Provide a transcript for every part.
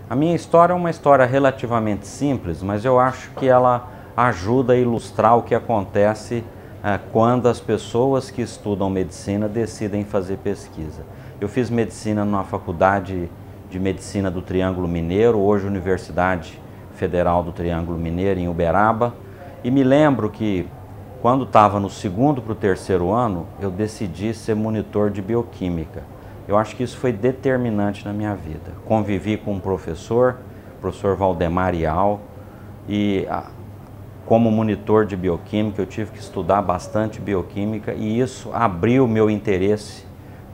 A minha história é uma história relativamente simples, mas eu acho que ela ajuda a ilustrar o que acontece quando as pessoas que estudam medicina decidem fazer pesquisa. Eu fiz medicina numa faculdade de medicina do Triângulo Mineiro, hoje Universidade Federal do Triângulo Mineiro, em Uberaba, e me lembro que quando estava no segundo para o terceiro ano, eu decidi ser monitor de bioquímica. Eu acho que isso foi determinante na minha vida. Convivi com um professor Valdemar Ial, e como monitor de bioquímica eu tive que estudar bastante bioquímica e isso abriu meu interesse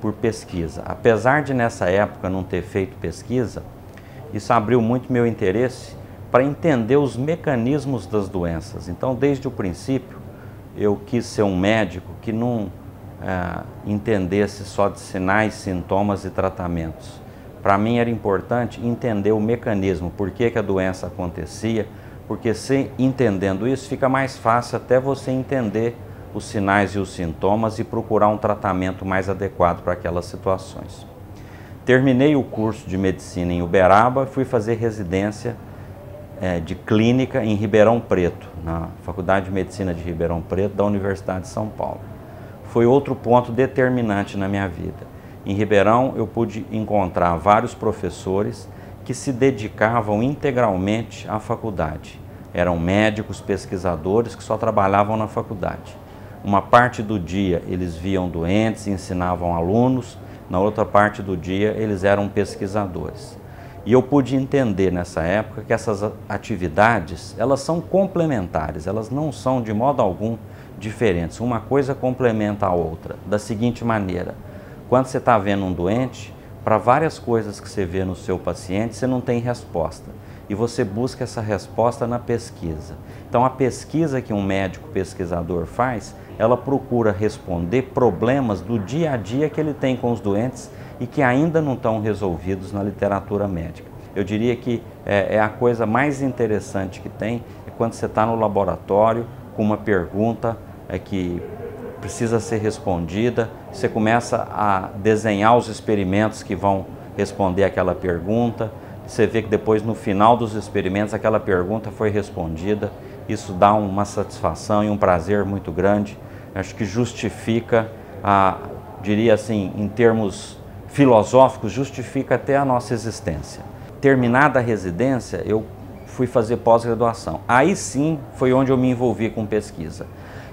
por pesquisa. Apesar de nessa época não ter feito pesquisa, isso abriu muito meu interesse para entender os mecanismos das doenças. Então, desde o princípio, eu quis ser um médico que não entendesse só de sinais, sintomas e tratamentos. Para mim era importante entender o mecanismo, por que a doença acontecia, porque entendendo isso fica mais fácil até você entender os sinais e os sintomas e procurar um tratamento mais adequado para aquelas situações. Terminei o curso de medicina em Uberaba, fui fazer residência de clínica em Ribeirão Preto, na Faculdade de Medicina de Ribeirão Preto da Universidade de São Paulo. Foi outro ponto determinante na minha vida. Em Ribeirão eu pude encontrar vários professores que se dedicavam integralmente à faculdade. Eram médicos, pesquisadores que só trabalhavam na faculdade. Uma parte do dia eles viam doentes, ensinavam alunos, na outra parte do dia eles eram pesquisadores. E eu pude entender nessa época que essas atividades, elas são complementares, elas não são de modo algum diferentes. Uma coisa complementa a outra, da seguinte maneira: quando você está vendo um doente, para várias coisas que você vê no seu paciente, você não tem resposta. E você busca essa resposta na pesquisa. Então, a pesquisa que um médico pesquisador faz, ela procura responder problemas do dia a dia que ele tem com os doentes e que ainda não estão resolvidos na literatura médica. Eu diria que é a coisa mais interessante que tem, é quando você está no laboratório com uma pergunta que precisa ser respondida, você começa a desenhar os experimentos que vão responder aquela pergunta, você vê que depois no final dos experimentos aquela pergunta foi respondida, isso dá uma satisfação e um prazer muito grande, acho que justifica, diria assim, em termos filosóficos, justifica até a nossa existência. Terminada a residência, eu fui fazer pós-graduação. Aí sim foi onde eu me envolvi com pesquisa.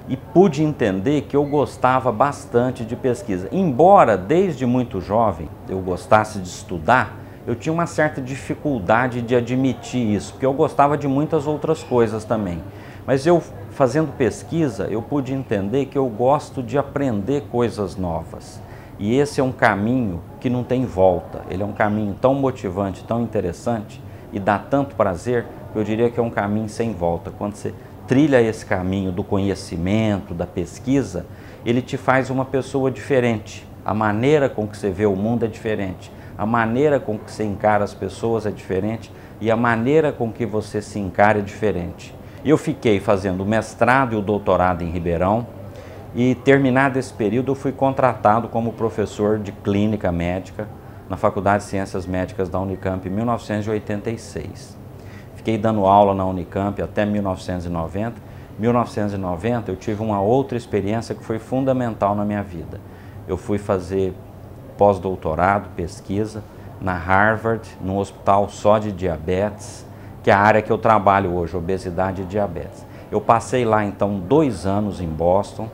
E pude entender que eu gostava bastante de pesquisa. Embora desde muito jovem eu gostasse de estudar, eu tinha uma certa dificuldade de admitir isso, porque eu gostava de muitas outras coisas também. Mas eu, fazendo pesquisa, eu pude entender que eu gosto de aprender coisas novas. E esse é um caminho que não tem volta. Ele é um caminho tão motivante, tão interessante e dá tanto prazer, que eu diria que é um caminho sem volta. Quando você trilha esse caminho do conhecimento, da pesquisa, ele te faz uma pessoa diferente. A maneira com que você vê o mundo é diferente. A maneira com que você encara as pessoas é diferente e a maneira com que você se encara é diferente. Eu fiquei fazendo o mestrado e o doutorado em Ribeirão e, terminado esse período, eu fui contratado como professor de clínica médica na Faculdade de Ciências Médicas da Unicamp em 1986. Fiquei dando aula na Unicamp até 1990. Em 1990 eu tive uma outra experiência que foi fundamental na minha vida. Eu fui fazer pós-doutorado, pesquisa, na Harvard, num hospital só de diabetes, que é a área que eu trabalho hoje, obesidade e diabetes. Eu passei lá então 2 anos em Boston,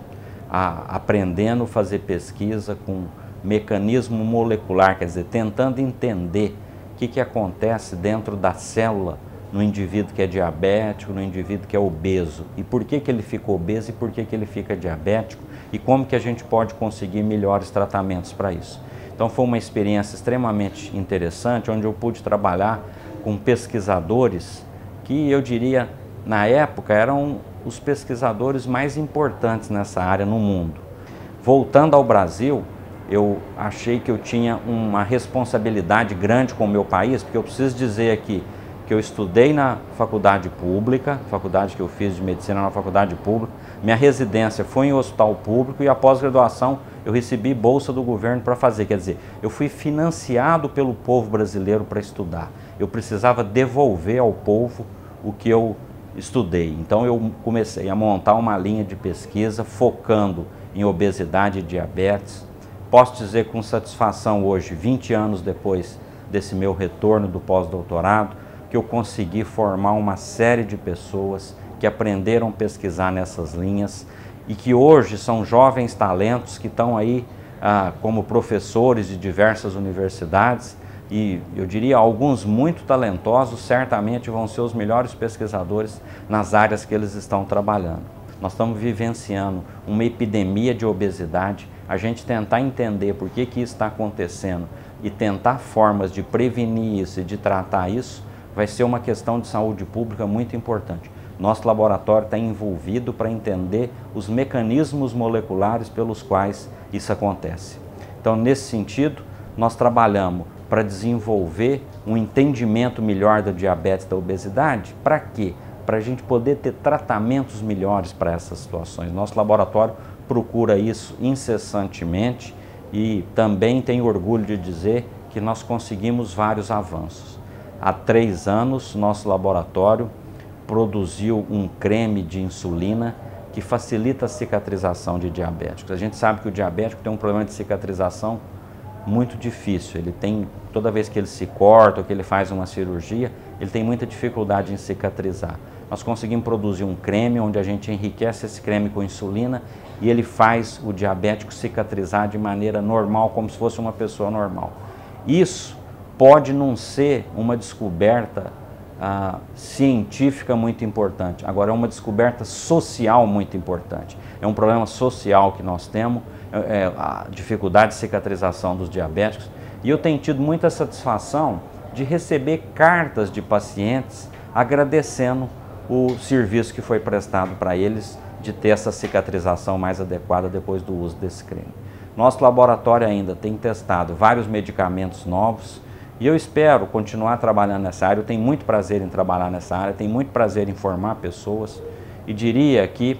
aprendendo a fazer pesquisa com mecanismo molecular, quer dizer, tentando entender o que acontece dentro da célula no indivíduo que é diabético, no indivíduo que é obeso, e por que ele fica obeso e por que ele fica diabético, e como que a gente pode conseguir melhores tratamentos para isso. Então foi uma experiência extremamente interessante, onde eu pude trabalhar com pesquisadores que eu diria, na época, eram os pesquisadores mais importantes nessa área no mundo. Voltando ao Brasil, eu achei que eu tinha uma responsabilidade grande com o meu país, porque eu preciso dizer aqui que eu estudei na faculdade pública, faculdade que eu fiz de medicina na faculdade pública, minha residência foi em hospital público e a pós-graduação eu recebi bolsa do governo para fazer, quer dizer, eu fui financiado pelo povo brasileiro para estudar. eu precisava devolver ao povo o que eu estudei. Então eu comecei a montar uma linha de pesquisa focando em obesidade e diabetes. Posso dizer com satisfação hoje, 20 anos depois desse meu retorno do pós-doutorado, que eu consegui formar uma série de pessoas que aprenderam a pesquisar nessas linhas e que hoje são jovens talentos que estão aí como professores de diversas universidades e eu diria alguns muito talentosos certamente vão ser os melhores pesquisadores nas áreas que eles estão trabalhando. Nós estamos vivenciando uma epidemia de obesidade, a gente tentar entender por que isso está acontecendo e tentar formas de prevenir isso e de tratar isso vai ser uma questão de saúde pública muito importante. Nosso laboratório está envolvido para entender os mecanismos moleculares pelos quais isso acontece. Então, nesse sentido, nós trabalhamos para desenvolver um entendimento melhor da diabetes e da obesidade. Para quê? Para a gente poder ter tratamentos melhores para essas situações. Nosso laboratório procura isso incessantemente e também tenho orgulho de dizer que nós conseguimos vários avanços. Há 3 anos, nosso laboratório produziu um creme de insulina que facilita a cicatrização de diabéticos. A gente sabe que o diabético tem um problema de cicatrização muito difícil. Ele tem, toda vez que ele se corta ou que ele faz uma cirurgia, ele tem muita dificuldade em cicatrizar. Nós conseguimos produzir um creme onde a gente enriquece esse creme com insulina e ele faz o diabético cicatrizar de maneira normal, como se fosse uma pessoa normal. Isso pode não ser uma descoberta científica muito importante, agora é uma descoberta social muito importante. É um problema social que nós temos, a dificuldade de cicatrização dos diabéticos, e eu tenho tido muita satisfação de receber cartas de pacientes agradecendo o serviço que foi prestado para eles de ter essa cicatrização mais adequada depois do uso desse creme. Nosso laboratório ainda tem testado vários medicamentos novos e eu espero continuar trabalhando nessa área. Eu tenho muito prazer em trabalhar nessa área, tenho muito prazer em formar pessoas e diria que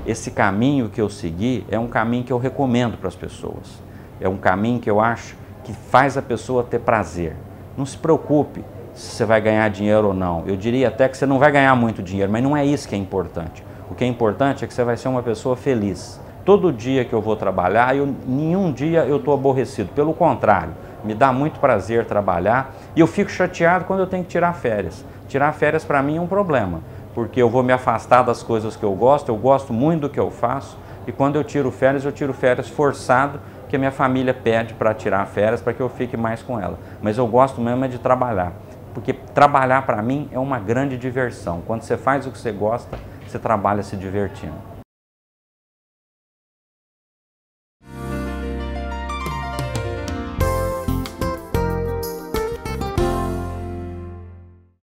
esse caminho que eu segui é um caminho que eu recomendo para as pessoas. É um caminho que eu acho que faz a pessoa ter prazer. Não se preocupe se você vai ganhar dinheiro ou não. Eu diria até que você não vai ganhar muito dinheiro, mas não é isso que é importante. O que é importante é que você vai ser uma pessoa feliz. Todo dia que eu vou trabalhar, nenhum dia eu estou aborrecido. Pelo contrário, me dá muito prazer trabalhar e eu fico chateado quando eu tenho que tirar férias. Tirar férias para mim é um problema, porque eu vou me afastar das coisas que eu gosto muito do que eu faço e quando eu tiro férias forçado, que a minha família pede para tirar férias para que eu fique mais com ela. Mas eu gosto mesmo é de trabalhar, porque trabalhar para mim é uma grande diversão. Quando você faz o que você gosta, você trabalha se divertindo.